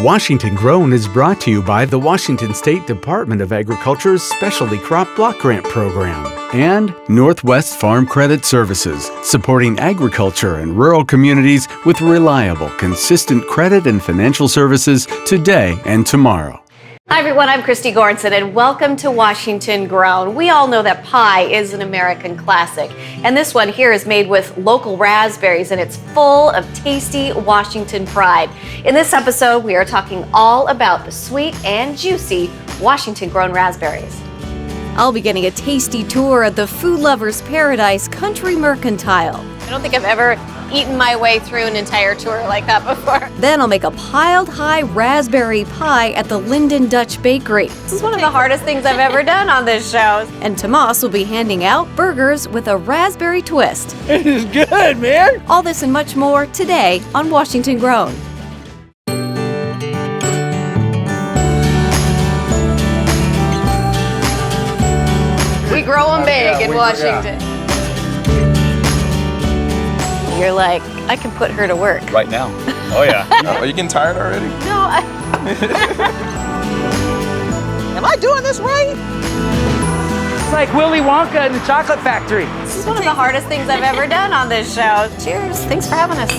Washington Grown is brought to you by the Washington State Department of Agriculture's Specialty Crop Block Grant Program and Northwest Farm Credit Services, supporting agriculture and rural communities with reliable, consistent credit and financial services today and tomorrow. Hi everyone, I'm Christy Goranson and welcome to Washington Grown. We all know that pie is an American classic, and this one here is made with local raspberries and it's full of tasty Washington pride. In this episode, we are talking all about the sweet and juicy Washington Grown raspberries. I'll be getting a tasty tour at the food lover's paradise, Country Mercantile. I don't think I've ever eaten my way through an entire tour like that before. Then I'll make a piled high raspberry pie at the Lynden Dutch Bakery. This is one of the hardest things I've ever done on this show. And Tomas will be handing out burgers with a raspberry twist. It is good, man. All this and much more today on Washington Grown. We grow them big in Washington. You're like, I can put her to work. Right now. Oh, yeah. Are you getting tired already? No, Am I doing this right? It's like Willy Wonka in the Chocolate Factory. This is one of the hardest things I've ever done on this show. Cheers. Thanks for having us.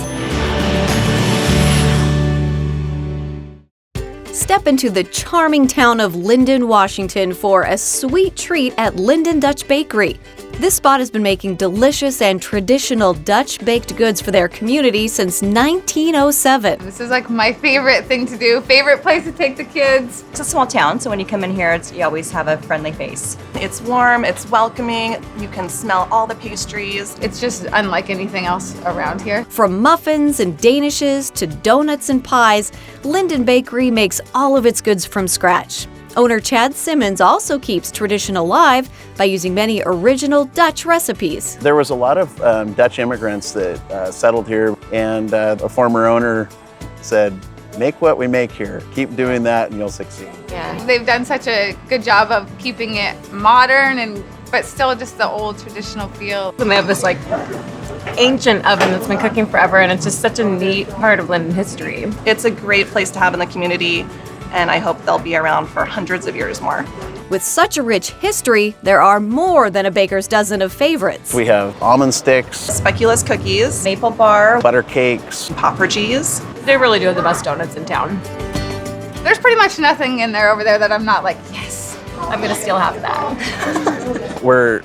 Step into the charming town of Linden, Washington for a sweet treat at Lynden Dutch Bakery. This spot has been making delicious and traditional Dutch baked goods for their community since 1907. This is like my favorite thing to do, favorite place to take the kids. It's a small town, so when you come in here, you always have a friendly face. It's warm, it's welcoming, you can smell all the pastries. It's just unlike anything else around here. From muffins and danishes to donuts and pies, Lynden Bakery makes all of its goods from scratch. Owner Chad Simmons also keeps tradition alive by using many original Dutch recipes. There was a lot of Dutch immigrants that settled here, and a former owner said, "Make what we make here. Keep doing that and you'll succeed." Yeah, they've done such a good job of keeping it modern but still just the old traditional feel. And they have this like ancient oven that's been cooking forever, and it's just such a neat part of Linden history. It's a great place to have in the community, and I hope they'll be around for hundreds of years more. With such a rich history, there are more than a baker's dozen of favorites. We have almond sticks, Speculous cookies, maple bar, butter cakes, Poffertjes. They really do have the best donuts in town. There's pretty much nothing in there over there that I'm not like, yes, I'm gonna steal half of that. We're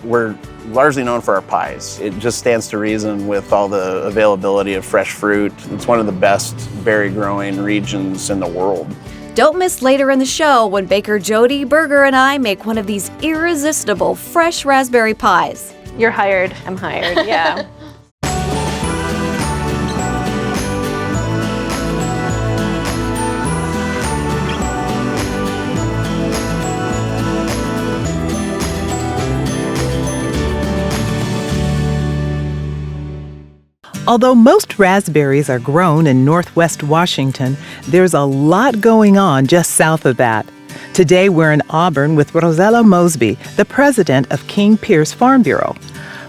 largely known for our pies. It just stands to reason with all the availability of fresh fruit. It's one of the best berry growing regions in the world. Don't miss later in the show when Baker Jody Berger and I make one of these irresistible fresh raspberry pies. You're hired. I'm hired, yeah. Although most raspberries are grown in Northwest Washington, there's a lot going on just south of that. Today we're in Auburn with Rosella Mosby, the president of King Pierce Farm Bureau.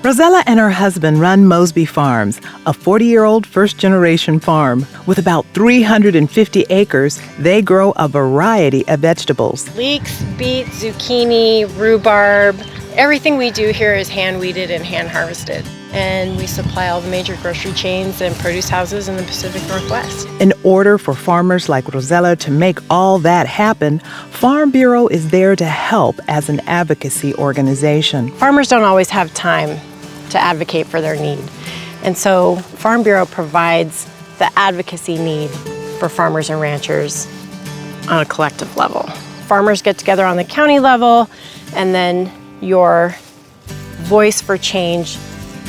Rosella and her husband run Mosby Farms, a 40-year-old first-generation farm. With about 350 acres, they grow a variety of vegetables. Leeks, beets, zucchini, rhubarb. Everything we do here is hand-weeded and hand-harvested. And we supply all the major grocery chains and produce houses in the Pacific Northwest. In order for farmers like Rosella to make all that happen, Farm Bureau is there to help as an advocacy organization. Farmers don't always have time to advocate for their need. And so Farm Bureau provides the advocacy need for farmers and ranchers on a collective level. Farmers get together on the county level, and then your voice for change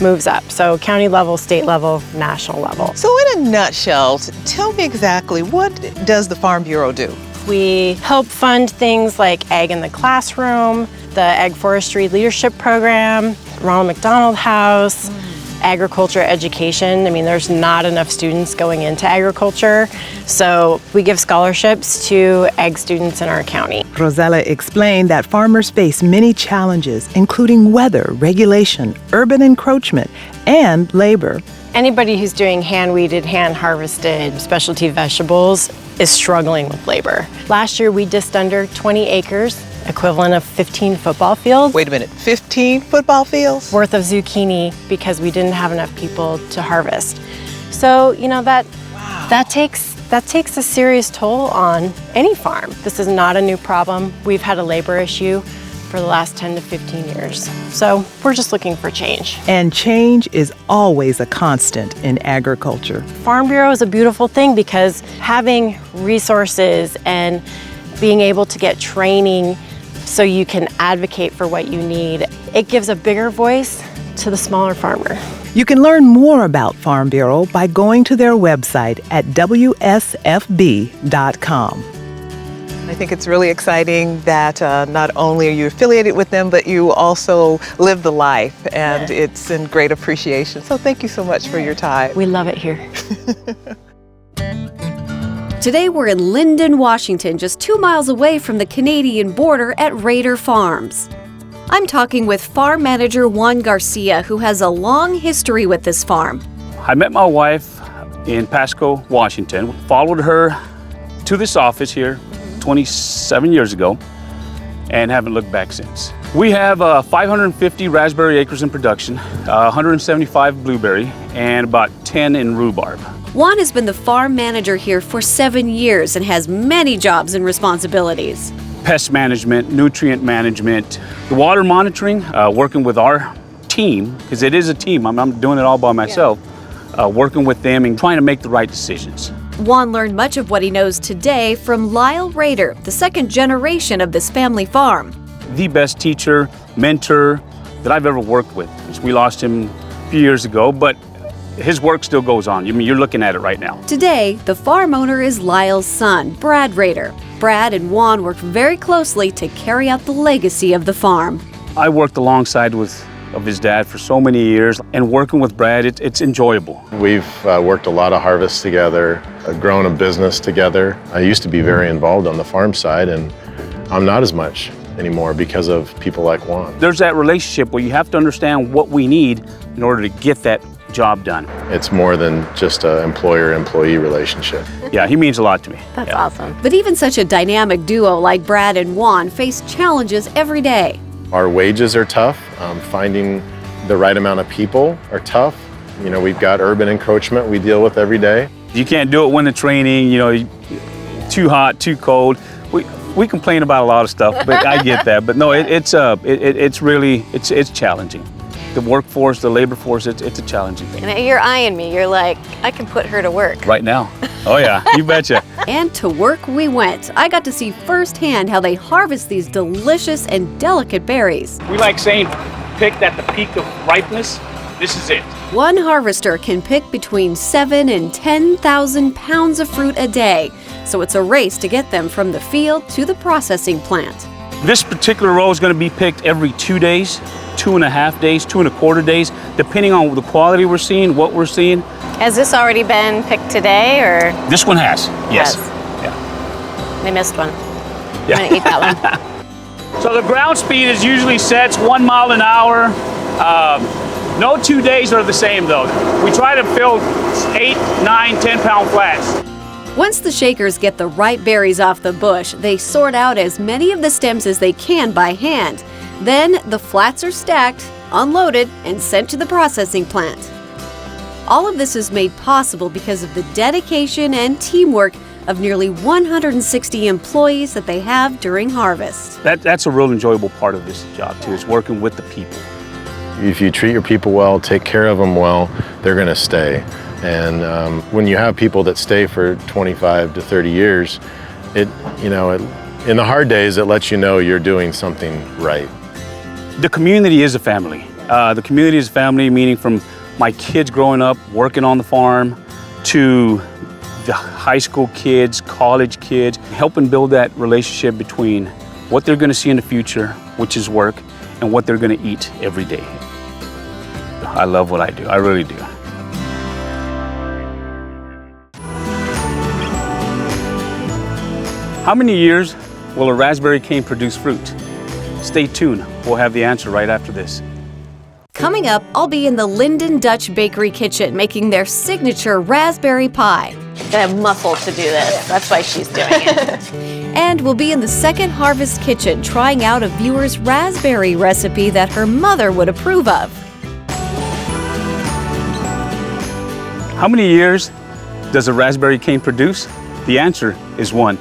moves up. So county level, state level, national level. So in a nutshell, tell me exactly, what does the Farm Bureau do? We help fund things like Ag in the Classroom, the Ag Forestry Leadership Program, Ronald McDonald House, agriculture education. I mean, there's not enough students going into agriculture, so we give scholarships to ag students in our county. Rosella explained that farmers face many challenges, including weather, regulation, urban encroachment, and labor. Anybody who's doing hand-weeded, hand-harvested specialty vegetables is struggling with labor. Last year, we just under 20 acres, equivalent of 15 football fields. Wait a minute, 15 football fields? Worth of zucchini because we didn't have enough people to harvest. So, you know, that takes a serious toll on any farm. This is not a new problem. We've had a labor issue for the last 10 to 15 years. So we're just looking for change. And change is always a constant in agriculture. Farm Bureau is a beautiful thing because having resources and being able to get training so you can advocate for what you need, it gives a bigger voice to the smaller farmer. You can learn more about Farm Bureau by going to their website at WSFB.com. I think it's really exciting that not only are you affiliated with them, but you also live the life, and it's in great appreciation. So thank you so much for your time. We love it here. Today we're in Linden, Washington, just 2 miles away from the Canadian border at Raider Farms. I'm talking with farm manager Juan Garcia, who has a long history with this farm. I met my wife in Pasco, Washington, followed her to this office here 27 years ago, and haven't looked back since. We have 550 raspberry acres in production, 175 blueberry, and about 10 in rhubarb. Juan has been the farm manager here for 7 years and has many jobs and responsibilities. Pest management, nutrient management, the water monitoring, working with our team, because it is a team. I'm doing it all by myself, working with them and trying to make the right decisions. Juan learned much of what he knows today from Lyle Raider, the second generation of this family farm. The best teacher, mentor that I've ever worked with. We lost him a few years ago, but his work still goes on. I mean, you're looking at it right now. Today, the farm owner is Lyle's son, Brad Raider. Brad and Juan worked very closely to carry out the legacy of the farm. I worked alongside of his dad for so many years, and working with Brad, it's enjoyable. We've worked a lot of harvests together, grown a business together. I used to be very involved on the farm side, and I'm not as much anymore because of people like Juan. There's that relationship where you have to understand what we need in order to get that job done. It's more than just an employer-employee relationship. Yeah, he means a lot to me. That's awesome. But even such a dynamic duo like Brad and Juan face challenges every day. Our wages are tough. Finding the right amount of people are tough. You know, we've got urban encroachment we deal with every day. You can't do it when the training, you know, too hot, too cold. We complain about a lot of stuff, but I get that. But no, it's really challenging. The workforce, the labor force, it's a challenging thing. And you're eyeing me. You're like, I can put her to work. Right now. Oh yeah, you betcha. And to work we went. I got to see firsthand how they harvest these delicious and delicate berries. We like saying picked at the peak of ripeness. This is it. One harvester can pick between 7,000 and 10,000 pounds of fruit a day. So it's a race to get them from the field to the processing plant. This particular row is going to be picked every 2 days, 2.5 days, 2.25 days, depending on the quality we're seeing, what we're seeing. Has this already been picked today, or? This one has, yes. Yeah. They missed one. Yeah. I'm gonna eat that one. So the ground speed is usually sets 1 mile an hour. No 2 days are the same though. We try to fill 8, 9, 10 pound flats. Once the shakers get the ripe berries off the bush, they sort out as many of the stems as they can by hand. Then the flats are stacked, unloaded, and sent to the processing plant. All of this is made possible because of the dedication and teamwork of nearly 160 employees that they have during harvest. That's a real enjoyable part of this job too, is working with the people. If you treat your people well, take care of them well, they're going to stay. And when you have people that stay for 25 to 30 years, in the hard days, it lets you know you're doing something right. The community is a family. The community is a family, meaning from my kids growing up, working on the farm, to the high school kids, college kids, helping build that relationship between what they're going to see in the future, which is work, and what they're going to eat every day. I love what I do. I really do. How many years will a raspberry cane produce fruit? Stay tuned. We'll have the answer right after this. Coming up, I'll be in the Lynden Dutch Bakery kitchen making their signature raspberry pie. Gotta have muscle to do this. That's why she's doing it. And we'll be in the Second Harvest kitchen trying out a viewer's raspberry recipe that her mother would approve of. How many years does a raspberry cane produce? The answer is 1.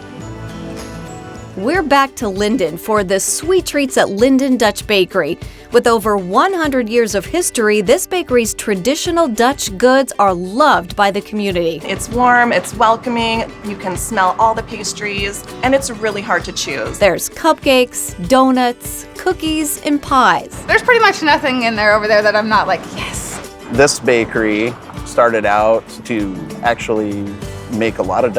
We're back to Linden for the sweet treats at Lynden Dutch Bakery. With over 100 years of history, this bakery's traditional Dutch goods are loved by the community. It's warm, it's welcoming, you can smell all the pastries, and it's really hard to choose. There's cupcakes, donuts, cookies, and pies. There's pretty much nothing in there over there that I'm not like, yes. This bakery started out to actually make a lot of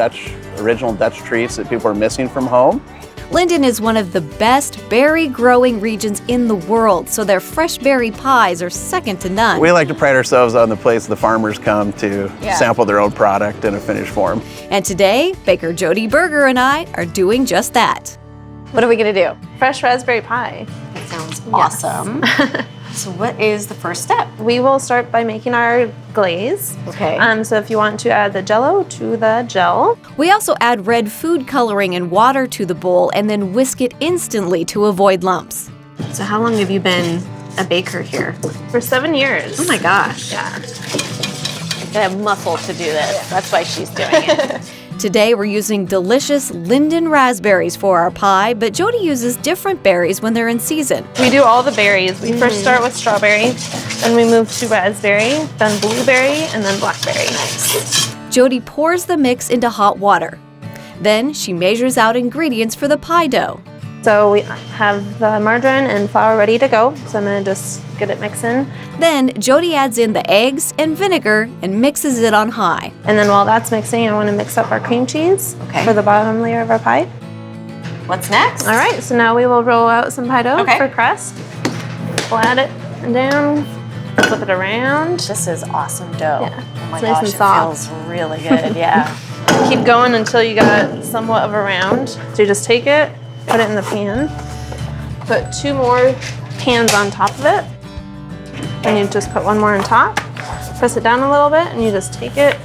original Dutch treats that people are missing from home. Linden is one of the best berry growing regions in the world, so their fresh berry pies are second to none. We like to pride ourselves on the place the farmers come to sample their own product in a finished form. And today, Baker Jody Berger and I are doing just that. What are we gonna do? Fresh raspberry pie. That sounds awesome. So what is the first step? We will start by making our glaze. Okay. So if you want to add the Jell-O to the gel. We also add red food coloring and water to the bowl and then whisk it instantly to avoid lumps. So how long have you been a baker here? For 7 years. Oh my gosh. Yeah. Gotta have muscle to do this. That's why she's doing it. Today we're using delicious Linden raspberries for our pie, but Jody uses different berries when they're in season. We do all the berries. We first start with strawberry, then we move to raspberry, then blueberry, and then blackberry. Nice. Jody pours the mix into hot water. Then she measures out ingredients for the pie dough. So we have the margarine and flour ready to go. So I'm gonna just get it mixing. Then Jody adds in the eggs and vinegar and mixes it on high. And then while that's mixing, I wanna mix up our cream cheese for the bottom layer of our pie. What's next? All right, so now we will roll out some pie dough for crust. We'll add it down, flip it around. This is awesome dough. Yeah. Oh my It's nice gosh, and soft. it feels really good, yeah. Keep going until you got somewhat of a round. So you just take it, put it in the pan, put 2 more pans on top of it, and you just put 1 more on top, press it down a little bit, and you just take it.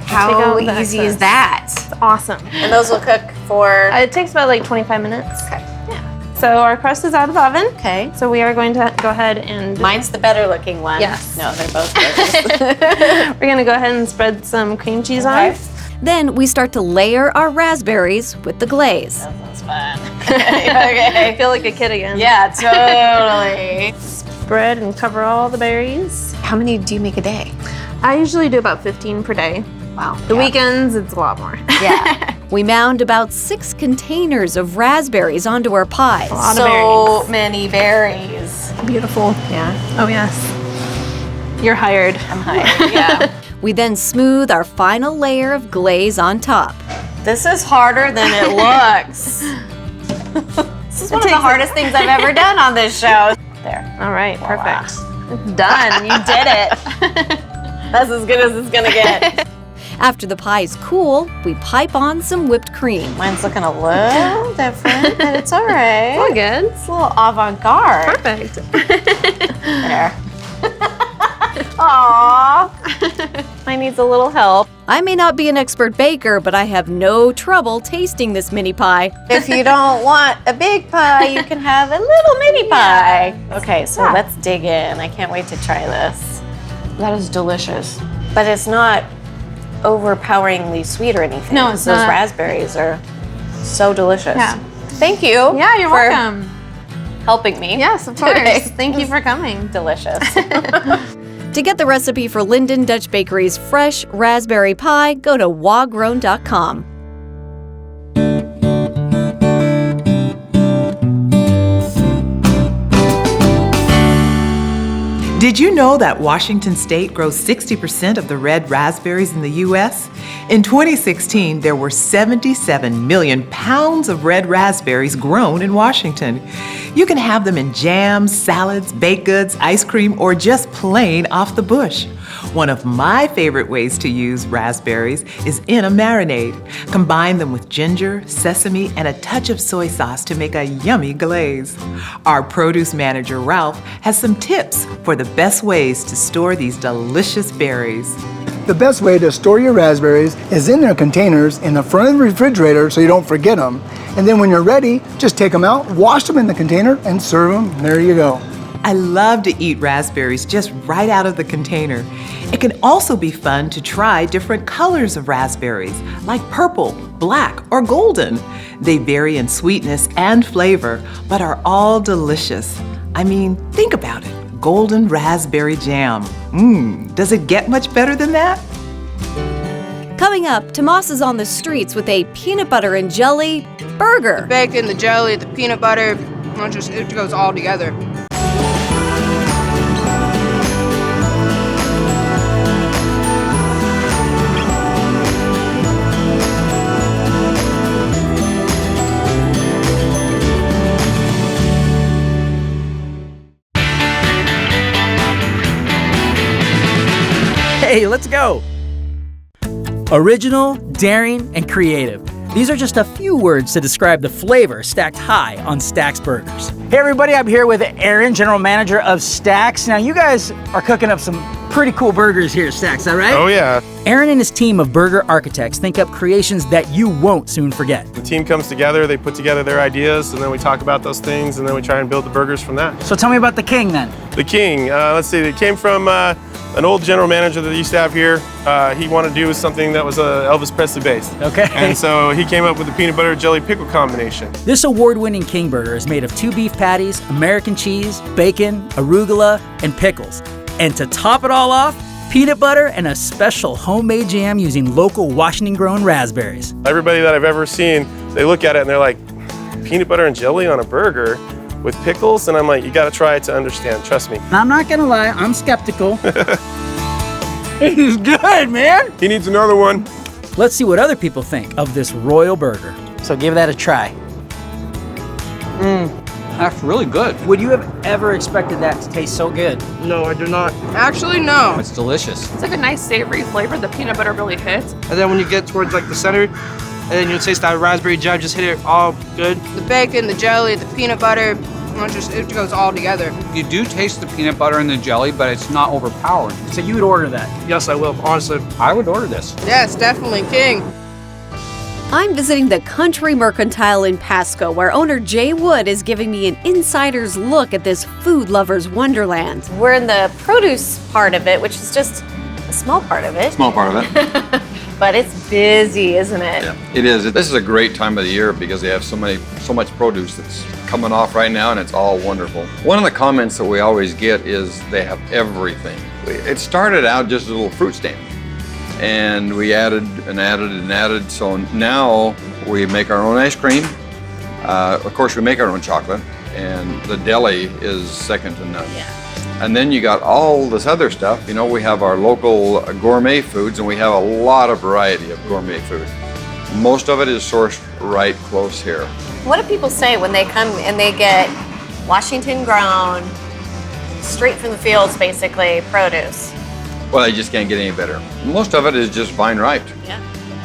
How easy is that? It's awesome. And those will cook for? It takes about like 25 minutes. Okay. Yeah. So our crust is out of the oven. Okay. So we are going to go ahead and... Mine's the better looking one. Yes. No, they're both good. We're gonna go ahead and spread some cream cheese on. Then we start to layer our raspberries with the glaze. That sounds fun. Okay. I feel like a kid again. Yeah, totally. Spread and cover all the berries. How many do you make a day? I usually do about 15 per day. Wow. The weekends, it's a lot more. Yeah. We mound about 6 containers of raspberries onto our pies. A lot so of berries. Many berries. Beautiful. Yeah. Oh, yes. You're hired. I'm hired, yeah. We then smooth our final layer of glaze on top. This is harder than it looks. This is one of the hardest things I've ever done on this show. There. All right, perfect. It's done. You did it. That's as good as it's gonna get. After the pie is cool, we pipe on some whipped cream. Mine's looking a little different, but it's all right. It's all good. It's a little avant-garde. Perfect. There. Aww. Mine needs a little help. I may not be an expert baker, but I have no trouble tasting this mini pie. If you don't want a big pie, you can have a little mini pie. Okay, so let's dig in. I can't wait to try this. That is delicious. But it's not overpoweringly sweet or anything. No, it's Those not. raspberries are so delicious. Yeah. Thank you. Yeah, you're for welcome. helping me. Yes, of course. today. Thank you for coming. Delicious. To get the recipe for Lynden Dutch Bakery's fresh raspberry pie, go to wagrown.com. Did you know that Washington State grows 60% of the red raspberries in the U.S.? In 2016, there were 77 million pounds of red raspberries grown in Washington. You can have them in jams, salads, baked goods, ice cream, or just plain off the bush. One of my favorite ways to use raspberries is in a marinade. Combine them with ginger, sesame, and a touch of soy sauce to make a yummy glaze. Our produce manager, Ralph, has some tips for the best ways to store these delicious berries. The best way to store your raspberries is in their containers in the front of the refrigerator so you don't forget them. And then when you're ready, just take them out, wash them in the container, and serve them. There you go. I love to eat raspberries just right out of the container. It can also be fun to try different colors of raspberries, like purple, black, or golden. They vary in sweetness and flavor, but are all delicious. I mean, think about it. Golden raspberry jam. Does it get much better than that? Coming up, Tomas is on the streets with a peanut butter and jelly burger. The bacon, the jelly, the peanut butter, it goes all together. Hey, let's go! Original, daring, and creative. These are just a few words to describe the flavor stacked high on Stack's Burgers. Hey everybody, I'm here with Aaron, General Manager of Stack's. Now you guys are cooking up some pretty cool burgers here at Stack's, is that right? Oh yeah. Aaron and his team of burger architects think up creations that you won't soon forget. The team comes together, they put together their ideas, and then we talk about those things, and then we try and build the burgers from that. So tell me about the King then. The King, let's see, it came from an old general manager that used to have here. He wanted to do something that was Elvis Presley based. Okay. And so he came up with the peanut butter jelly pickle combination. This award-winning King Burger is made of 2 beef patties, American cheese, bacon, arugula, and pickles. And to top it all off, peanut butter and a special homemade jam using local Washington-grown raspberries. Everybody that I've ever seen, they look at it and they're like, peanut butter and jelly on a burger with pickles? And I'm like, you gotta try it to understand, trust me. I'm not gonna lie, I'm skeptical. It is good, man! He needs another one. Let's see what other people think of this royal burger. So give that a try. That's really good. Would you have ever expected that to taste so good? No, I do not. Actually, no. It's delicious. It's like a nice savory flavor. The peanut butter really hits. And then when you get towards like the center, and then you'll taste that raspberry jam, just hit it all good. The bacon, the jelly, the peanut butter, it goes all together. You do taste the peanut butter and the jelly, but it's not overpowering. So you would order that? Yes, I will, honestly. I would order this. Yes, definitely King. I'm visiting the Country Mercantile in Pasco, where owner Jay Wood is giving me an insider's look at this food lover's wonderland. We're in the produce part of it, which is just a small part of it. Small part of it. But it's busy, isn't it? Yeah, it is. This is a great time of the year because they have so much produce that's coming off right now, and it's all wonderful. One of the comments that we always get is they have everything. It started out just as a little fruit stand, and we added and added and added. So now we make our own ice cream. Of course, we make our own chocolate, and the deli is second to none. Yeah. And then you got all this other stuff. You know, we have our local gourmet foods, and we have a lot of variety of gourmet food. Most of it is sourced right close here. What do people say when they come and they get Washington grown, straight from the fields, basically, produce? Well, they just can't get any better. Most of it is just vine ripe. Yeah.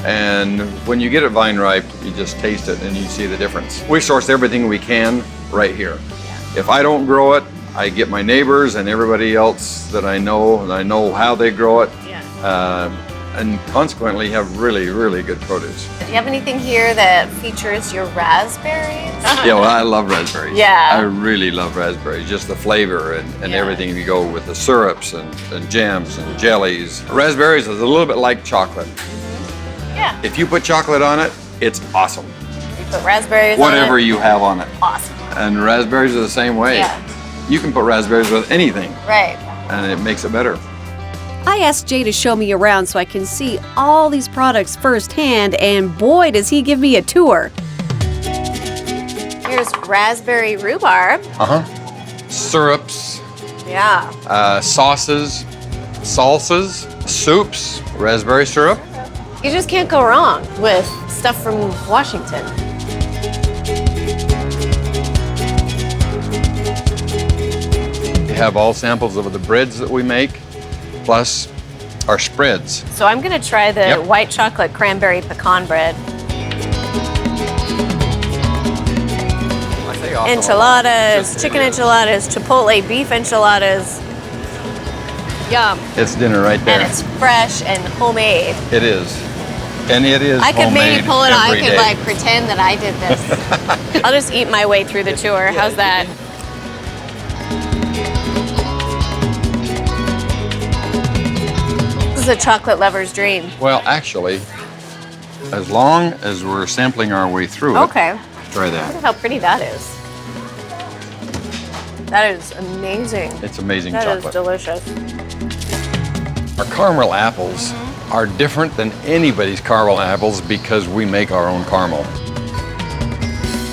And when you get it vine ripe, you just taste it and you see the difference. We source everything we can right here. Yeah. If I don't grow it, I get my neighbors and everybody else that I know, and I know how they grow it. Yeah. And consequently have really, really good produce. Do you have anything here that features your raspberries? Yeah, well, I love raspberries. Yeah. I really love raspberries, just the flavor and everything. You go with the syrups and jams and jellies. Raspberries is a little bit like chocolate. Yeah. If you put chocolate on it, it's awesome. You put raspberries Whatever on it, you have on it. awesome. And raspberries are the same way. Yeah. You can put raspberries with anything. Right. And it makes it better. I asked Jay to show me around so I can see all these products firsthand, and boy, does he give me a tour. Here's raspberry rhubarb. Syrups, Yeah. sauces, salsas, soups, raspberry syrup. You just can't go wrong with stuff from Washington. We have all samples of the breads that we make, plus our spreads. So I'm gonna try the white chocolate cranberry pecan bread. Enchiladas, chicken enchiladas, chipotle beef enchiladas. Yum. It's dinner right there. And it's fresh and homemade. It is. And it is I could maybe homemade pull it off. I every could day. like pretend that I did this. I'll just eat my way through the tour. How's that? This is a chocolate lover's dream. Well, actually, as long as we're sampling our way through it, Okay. try Look that. at how pretty that is. That is amazing. It's amazing That is chocolate. delicious. Our caramel apples are different than anybody's caramel apples because we make our own caramel.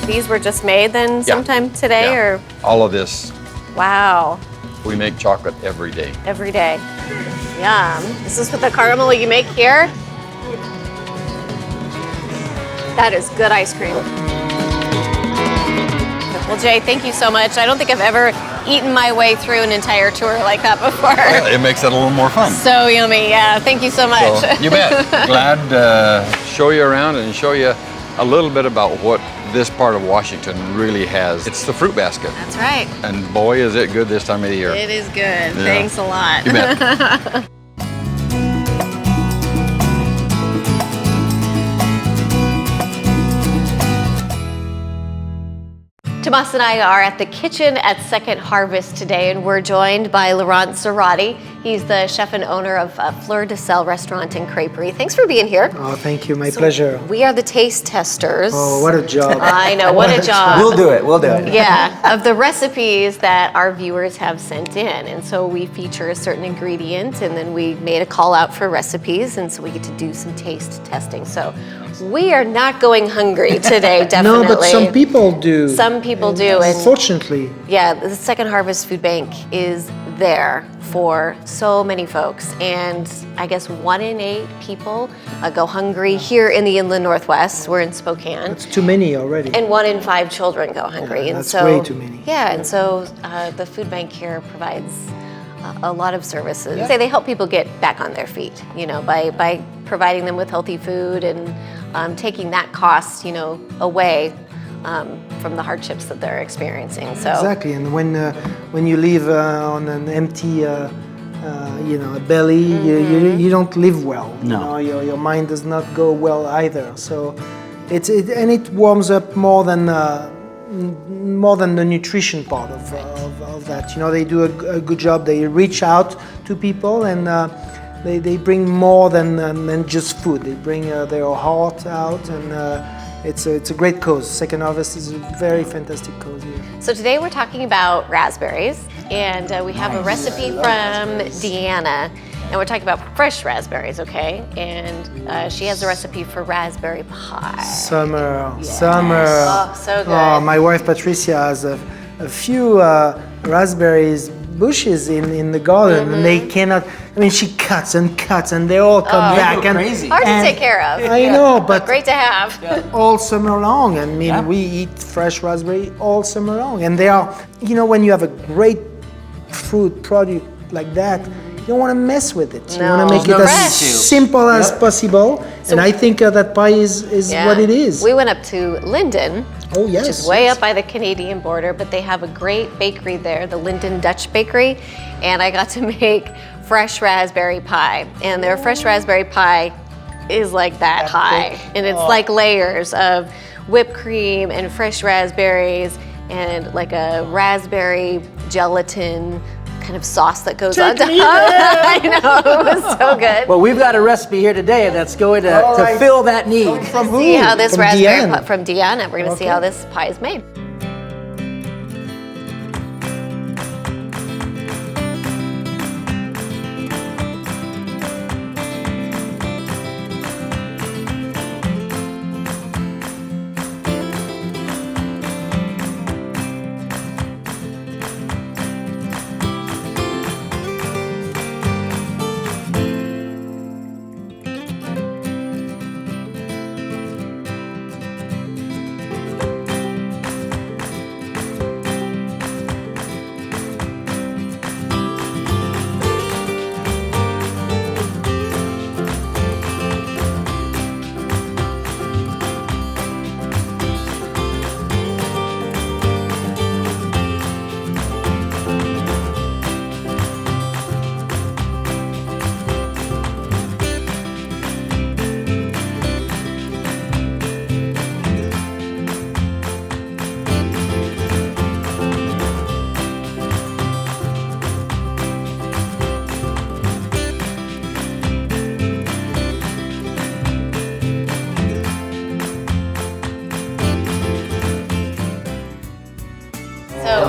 These were just made then sometime today, or All of this, wow, we make chocolate every day. every day. Yum. Is this with the caramel you make here? That is good ice cream. Well, Jay, thank you so much. I don't think I've ever eaten my way through an entire tour like that before. Well, it makes it a little more fun. So yummy. Yeah, thank you so much. So, you bet. Glad to show you around and show you a little bit about what this part of Washington really has. It's the fruit basket. That's right. And boy, is it good this time of the year. It is good. Yeah. Thanks a lot. You bet. Tomas and I are at the kitchen at Second Harvest today, and we're joined by Laurent Zarate. He's the chef and owner of Fleur de Sel Restaurant and Creperie. Thanks for being here. Oh, thank you. My pleasure. We are the taste testers. Oh, what a job. I know, what a job. We'll do it. We'll do it. Yeah, of the recipes that our viewers have sent in. And so we feature a certain ingredient, and then we made a call out for recipes, and so we get to do some taste testing. So we are not going hungry today, definitely. No, but some people do. Some people do. And Unfortunately. yeah, the Second Harvest Food Bank is there for so many folks. And I guess 1 in 8 people go hungry here in the Inland Northwest. We're in Spokane. It's too many already. And 1 in 5 children go hungry. Yeah, and that's so, way too many. Yeah, and so the food bank here provides a lot of services. Say they help people get back on their feet, you know, by providing them with healthy food and taking that cost, you know, away from the hardships that they're experiencing. So Exactly, and when you live on an empty, belly, you don't live well. No. You know, your mind does not go well either. So it warms up more than the nutrition part of that. You know, they do a good job. They reach out to people and they bring more than just food. They bring their heart out, and it's a great cause. Second Harvest is a very fantastic cause here. So today we're talking about raspberries, and we have a recipe from Deanna, and we're talking about fresh raspberries, okay? And she has a recipe for raspberry pie. Summer. Oh, so good. Oh, my wife Patricia has a few raspberries bushes in the garden, and they cannot. I mean, she cuts and cuts, and they all come back. And Hard to take care of. I know, but great to have. all summer long. I mean, we eat fresh raspberry all summer long, and they are. You know, when you have a great fruit product like that, you don't want to mess with it. You want to make it as simple as possible. So and I think that pie is what it is. We went up to Linden. Oh, yes. Which is way up by the Canadian border, but they have a great bakery there, the Lynden Dutch Bakery, and I got to make fresh raspberry pie. And their fresh raspberry pie is like that high, and it's like layers of whipped cream and fresh raspberries and like a raspberry gelatin kind of sauce that goes on top. I know, it was so good. Well, we've got a recipe here today that's going to fill that need. From who? See how this From raspberry Deanna. from Deanna. We're going to see how this pie is made.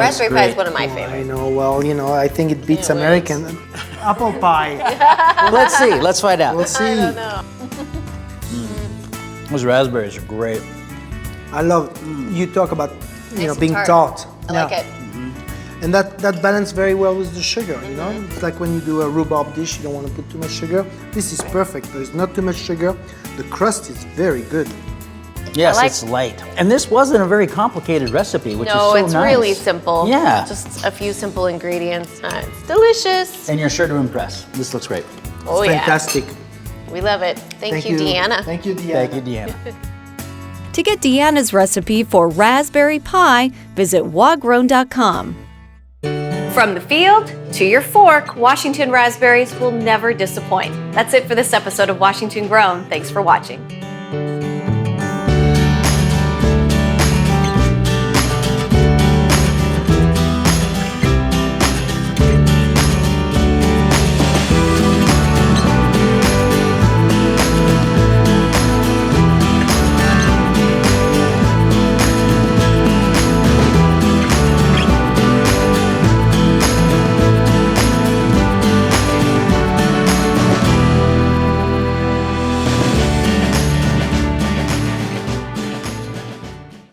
Raspberry pie is one of my I favorites. know. Well, you know, I think it beats American. Apple pie. Let's see. Let's find out. We'll see. I don't know. Those raspberries are great. I love. You talk about Nice being and tart. I like it. And that balances very well with the sugar, you know? It's like when you do a rhubarb dish, you don't want to put too much sugar. This is perfect. There's not too much sugar. The crust is very good. Yes, it's light. And this wasn't a very complicated recipe, which is No, so it's nice. really simple. Yeah. Just a few simple ingredients. It's delicious. And you're sure to impress. This looks great. Oh, Fantastic. yeah. We love it. Thank you, Deanna. Thank you, Deanna. Thank you, Deanna. To get Deanna's recipe for raspberry pie, visit wagrown.com. From the field to your fork, Washington raspberries will never disappoint. That's it for this episode of Washington Grown. Thanks for watching.